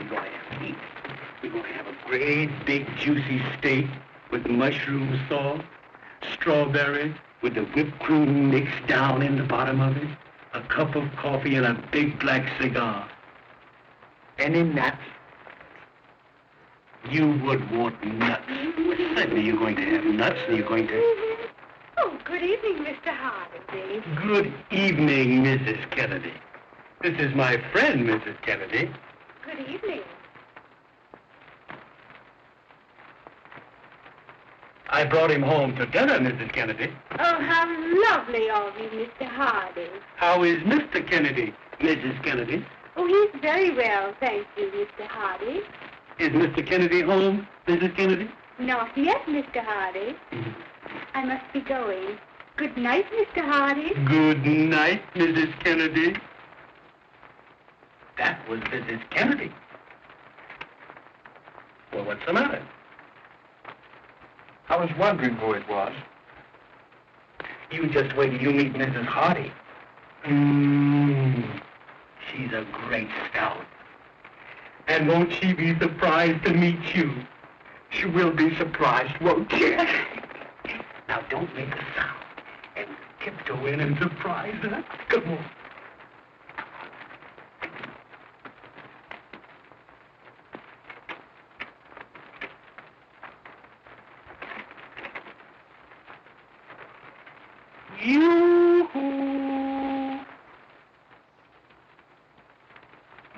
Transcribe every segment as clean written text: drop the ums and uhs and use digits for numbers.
we're going to have to eat. We're going to have a great, big, juicy steak with mushroom sauce, strawberries with the whipped cream mixed down in the bottom of it, a cup of coffee, and a big black cigar. Any nuts? You would want nuts. Well, certainly you're going to have nuts, and you're going to... Oh, good evening, Mr. Hardy. Good evening, Mrs. Kennedy. This is my friend, Mrs. Kennedy. Good evening. I brought him home to dinner, Mrs. Kennedy. Oh, how lovely of you, Mr. Hardy. How is Mr. Kennedy, Mrs. Kennedy? Oh, he's very well, thank you, Mr. Hardy. Is Mr. Kennedy home, Mrs. Kennedy? Not yet, Mr. Hardy. I must be going. Good night, Mr. Hardy. Good night, Mrs. Kennedy. That was Mrs. Kennedy. Well, what's the matter? I was wondering who it was. You just wait till you meet Mrs. Hardy. She's a great scout. And won't she be surprised to meet you? She will be surprised, won't she? Now, don't make a sound. And tiptoe in and surprise her. Come on. Yoo-hoo!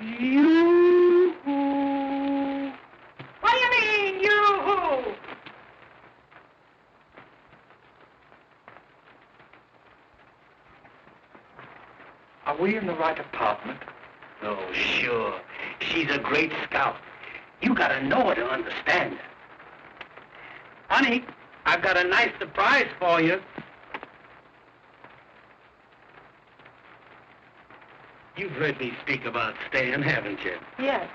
Yoo-hoo! What do you mean, yoo-hoo? Are we in the right apartment? Oh, sure. She's a great scout. You gotta know her to understand her. Honey, I've got a nice surprise for you. You've heard me speak about Stan, haven't you? Yes.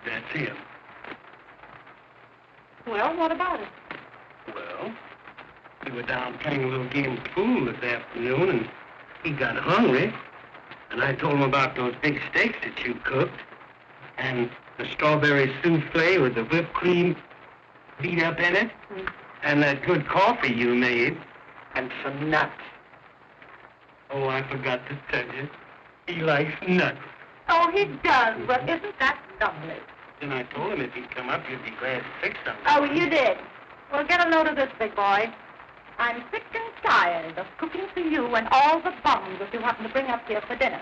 That's him. Well, what about it? Well, we were down playing a little game of pool this afternoon, and he got hungry. And I told him about those big steaks that you cooked, and the strawberry souffle with the whipped cream beat up in it, and that good coffee you made, and some nuts. Oh, I forgot to tell you. He likes nuts. Oh, he does. Well, isn't that lovely? Then I told him if he'd come up, you'd be glad to fix something. Oh, you did. Well, get a load of this, big boy. I'm sick and tired of cooking for you and all the bums that you happen to bring up here for dinner.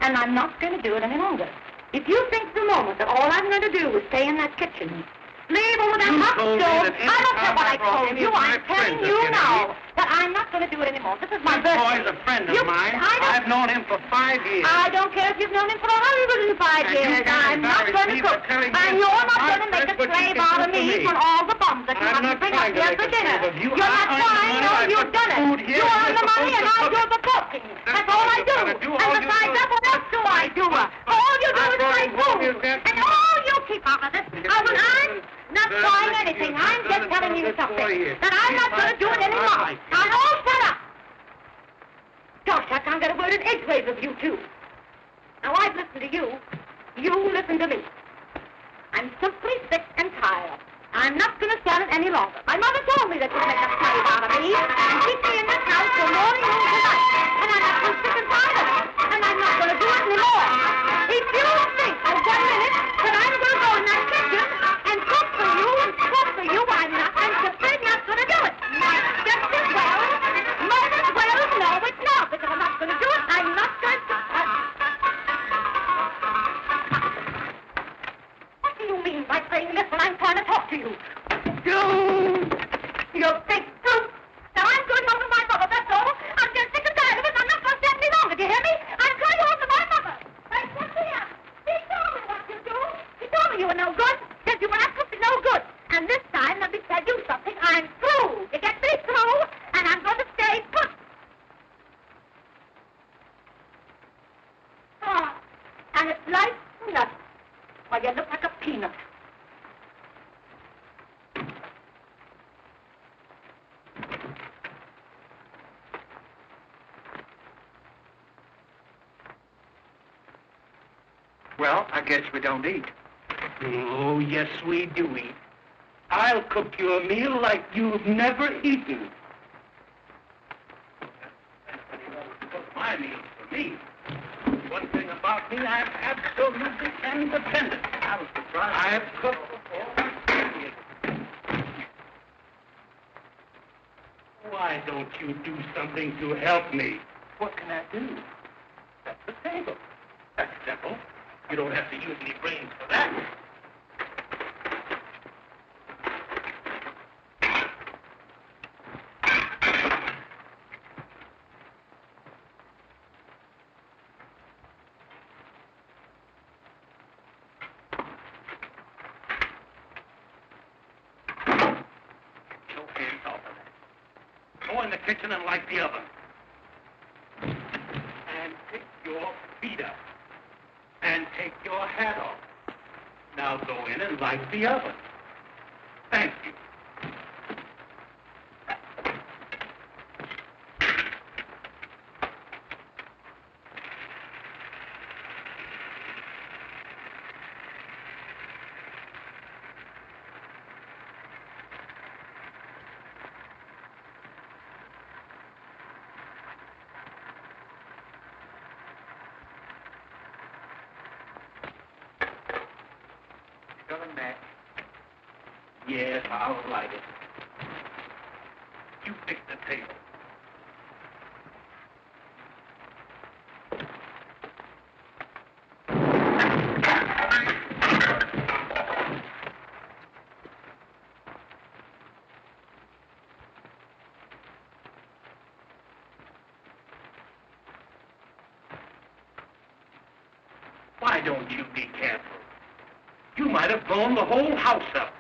And I'm not going to do it any longer. If you think for a moment that all I'm going to do is stay in that kitchen, leave over that hot stove, I don't care what I told you. I'm telling you now that I'm not going to do it anymore. This is my birthday. This boy's a friend of mine. I've known him for 5 years. I don't care if you've known him for 105 years. I'm not going to cook. And you're not going to make a slave out of me for all the bums that you have to bring up here for dinner. You're not trying. No, you've done it. You earn the money and I do the cooking. That's all I do. And besides that, what else do I do? All you do is play food. And all you keep out of this. I'm not trying anything. I'm just telling you something. That I'm not going to do it anymore. Now, all shut up. Gosh, I can't get a word in edgeways with you two. Now, I've listened to you. You listen to me. I'm simply sick and tired. I'm not going to stand it any longer. My mother told me that you'd make a slave out of me and keep me in this house till morning and tonight. And I'm not too sick and tired of it. And I'm not going to do it anymore. If you think for 1 minute that I'm going to go in that kitchen and cook for you and cook for you, I'm simply not going to do it. Just as well. Might as well know it now, because I'm not going to do it. I'm not going to... What do you mean by saying this when I'm trying to talk to you? You big brute! Now I'm going home to my mother, that's all. I'm just sick and tired of it. I'm not going to stand any longer, do you hear me? I'm going home to my mother. I said to him, he told me what you do. He told me you were no good. Said you were not cooked no good. And this time, let me tell you something. I'm through. You get me through? And I'm going to stay put. Oh, and it's like nuts. Why, you look like a peanut. Well, I guess we don't eat. Oh, yes, we do eat. I'll cook you a meal like you've never eaten. Cook my meals for me. One thing about me, I'm absolutely independent. I was surprised. I've cooked before. Why don't you do something to help me? What can I do? Set the table. That's simple. You don't have to use any brains for that. Go in the kitchen and light the oven. And pick your feet up. And take your hat off. Now go in and light the oven. Thank you. Got a match? Yes, I'll light it. You fix the table. Why don't you be careful? You might have blown the whole house up.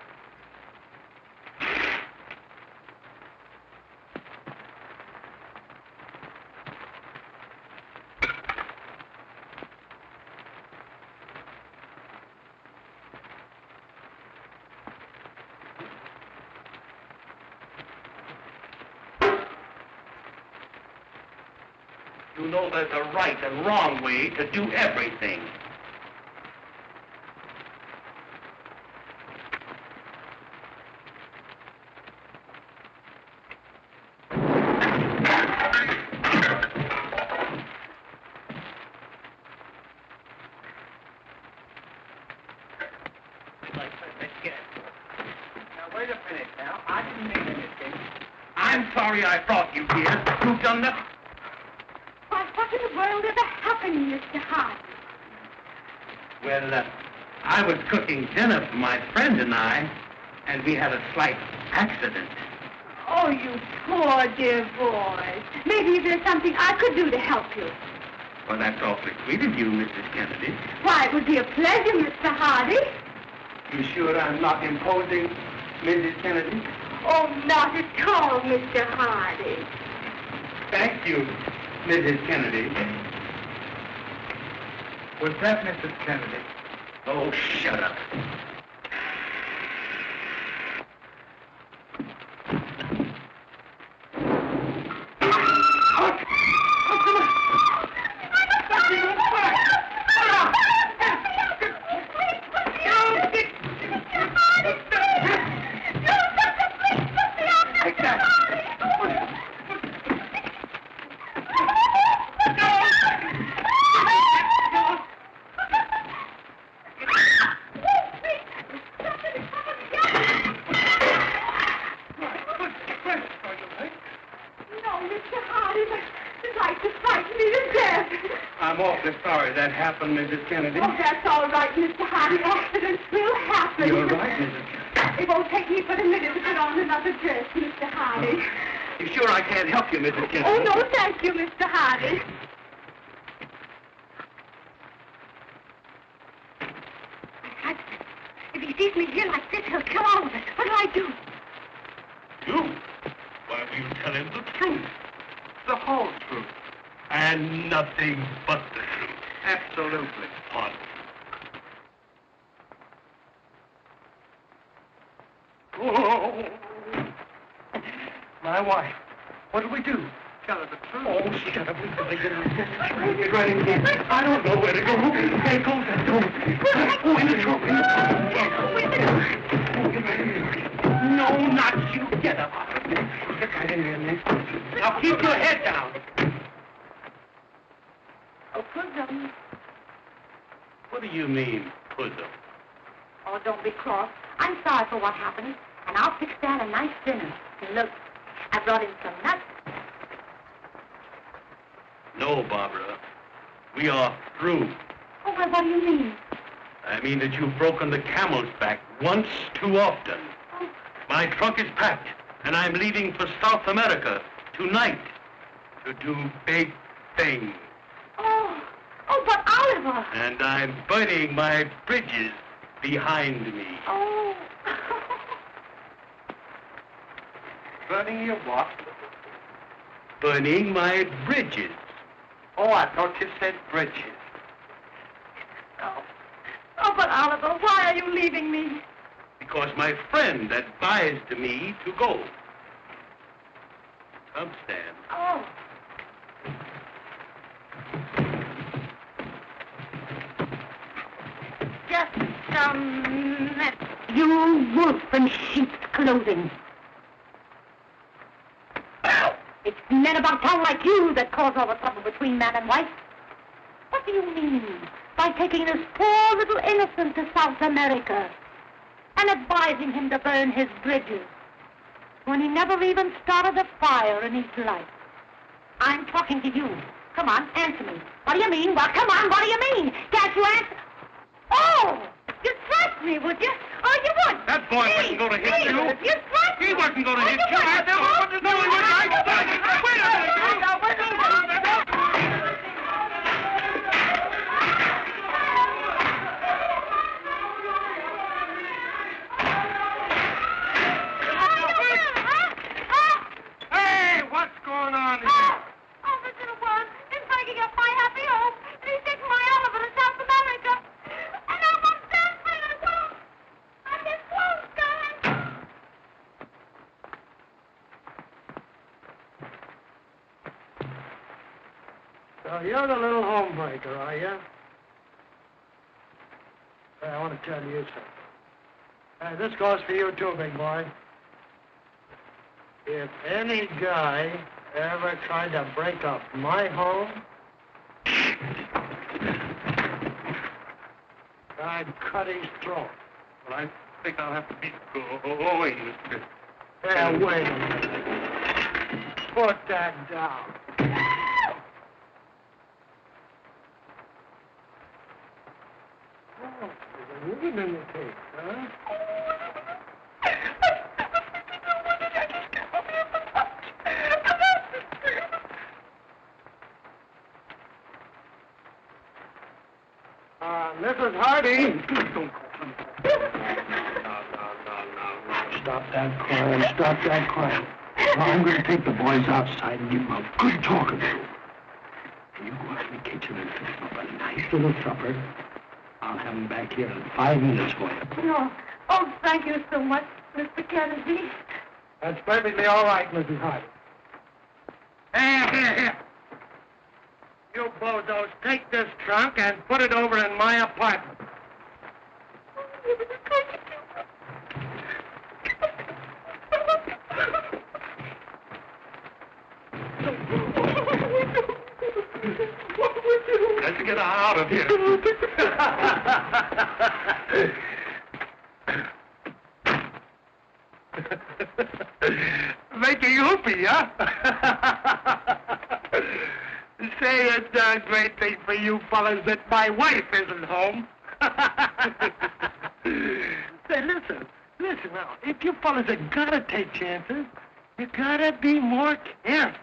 You know there's a right and wrong way to do everything. Now, wait a minute now. I didn't mean anything. I'm sorry I brought you here. You've done nothing. Why, what in the world ever happened, Mr. Hardy? Well, I was cooking dinner for my friend and I, and we had a slight accident. Oh, you poor dear boy. Maybe there's something I could do to help you. Well, that's awfully sweet of you, Mrs. Kennedy. Why, it would be a pleasure, Mr. Hardy. You sure I'm not imposing, Mrs. Kennedy? Oh, not at all, Mr. Hardy. Thank you, Mrs. Kennedy. Was that Mrs. Kennedy? Oh, shut up. I'm awfully sorry that happened, Mrs. Kennedy. Oh, that's all right, Mr. Hardy. Accidents will happen. You're right, Mrs. Kennedy. It won't take me but a minute to put on another dress, Mr. Hardy. You sure I can't help you, Mrs. Kennedy? Oh, no, thank you, Mr. Hardy. If he sees me here like this, he'll kill all of us. What'll I do? You? Why, will you tell him the truth? The whole truth. And nothing but the truth. Absolutely. Pardon. Oh, my wife. What do we do? Tell her the truth. Oh, shut up. We better get out of here. Get right in here. I don't know where to go. Hey, close that door. In the trunk. No, not you. Get up. Get right in here, miss. Now keep your head down. Oh, Pussum. What do you mean, Pussum? Oh, don't be cross. I'm sorry for what happened, and I'll fix Dad a nice dinner. And look, I brought in some nuts. No, Barbara. We are through. Oh, well, what do you mean? I mean that you've broken the camel's back once too often. Oh, My trunk is packed, and I'm leaving for South America tonight to do big things. Oh, but Oliver. And I'm burning my bridges behind me. Oh. Burning your what? Burning my bridges. Oh, I thought you said bridges. Oh, but Oliver, why are you leaving me? Because my friend advised me to go. Come, Stan. Oh. Just you wolf in sheep's clothing. It's men about town like you that cause all the trouble between man and wife. What do you mean by taking this poor little innocent to South America and advising him to burn his bridges when he never even started a fire in his life? I'm talking to you. Come on, answer me. What do you mean? Well, come on, what do you mean? Can't you answer? Oh, you'd thrust me, would you? Oh, you would. That boy wasn't going to hit you. You'd thrust me. He wasn't going to hit you. You I never wanted to do it. Wait a minute. Hey, what's going on here? Oh, this little one is breaking up my happy home, and he's taking my Oliver to South America. And I'm upset for the world. I get close, darling. So you're the little homebreaker, are you? Hey, I want to tell you something. This goes for you too, big boy. If any guy ever tried to break up my home, I'd cut his throat. Well, I think I'll have to be going, Mr. Hey, wait a minute. Put that down. Oh, there's a woman in the case, huh? Mrs. Hardy. Don't No. Stop that crying. Stop that crying. Now, I'm going to take the boys outside and give them a good talking to. And you go out to the kitchen and fix them up a nice little supper. I'll have them back here in 5 minutes for you. No. Oh, thank you so much, Mr. Kennedy. That's perfectly all right, Mrs. Hardy. Here. You bozos, take this trunk and put it over in my apartment. Let's get out of here. Making whoopee, huh? Say it's a great thing for you fellas that my wife isn't home. Say, listen now. If you fellas are gonna take chances, you gotta be more careful.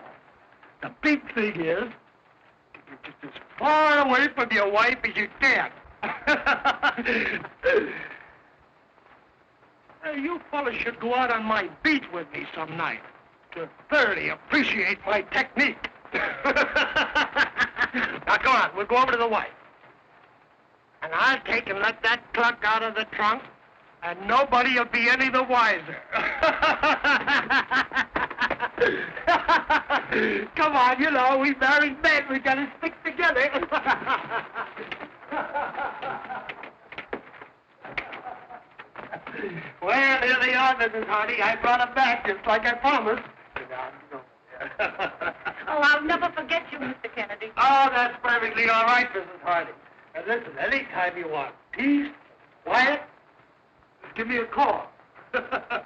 The big thing is, you're just as far away from your wife as you can. Hey, you fellas should go out on my beat with me some night to thoroughly appreciate my technique. Now, come on, we'll go over to the wife. And I'll take and let that cluck out of the trunk, and nobody will be any the wiser. Come on, you know, we married men, we gotta stick together. Well, here they are, Mrs. Hardy. I brought them back just like I promised. Sit down, you know. Oh, I'll never forget you, Mr. Kennedy. Oh, that's perfectly all right, Mrs. Hardy. And listen, anytime you want peace, quiet, just give me a call. Now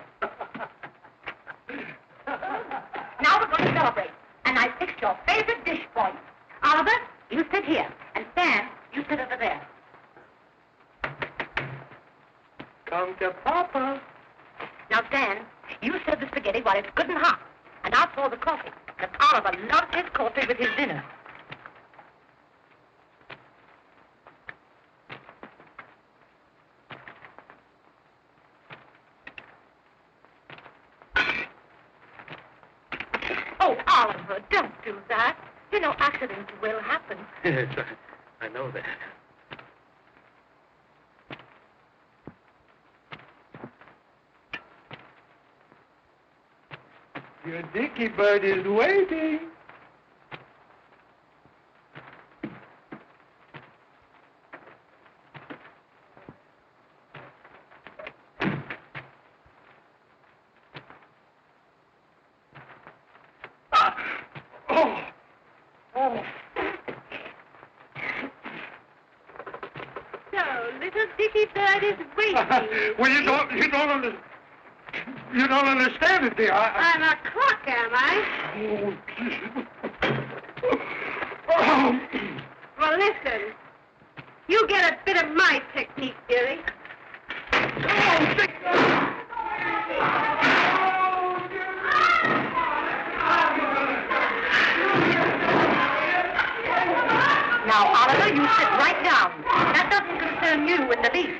we're going to celebrate. And I fixed your favorite dish for you. Oliver, you sit here. And Stan, you sit over there. Come to Papa. Now, Stan, you serve the spaghetti while it's good and hot. And I'll pour the coffee. Because Oliver loves his coffee with his dinner. Oh, Oliver, don't do that. You know, accidents will happen. Yes, I know that. Your dicky bird is waiting. So, little dicky bird is waiting. Well, you don't understand it, dear. I'm a clock, am I? Oh, Well, listen. You get a bit of my technique, dearie. Now, Oliver, you sit right down. That doesn't concern you in the least.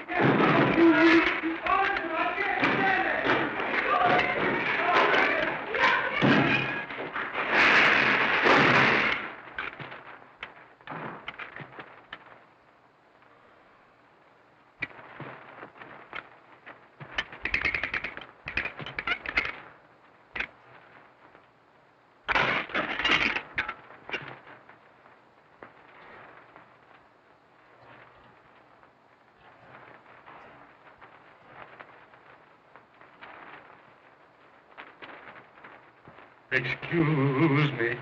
Excuse me.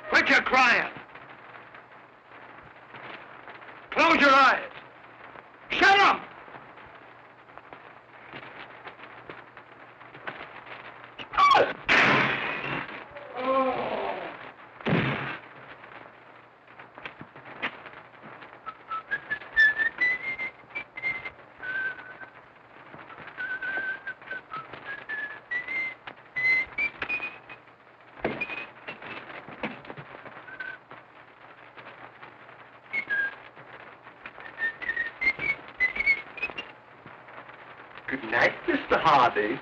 Quit your crying. Close your eyes. Shut up! Good night, Mr. Hardy.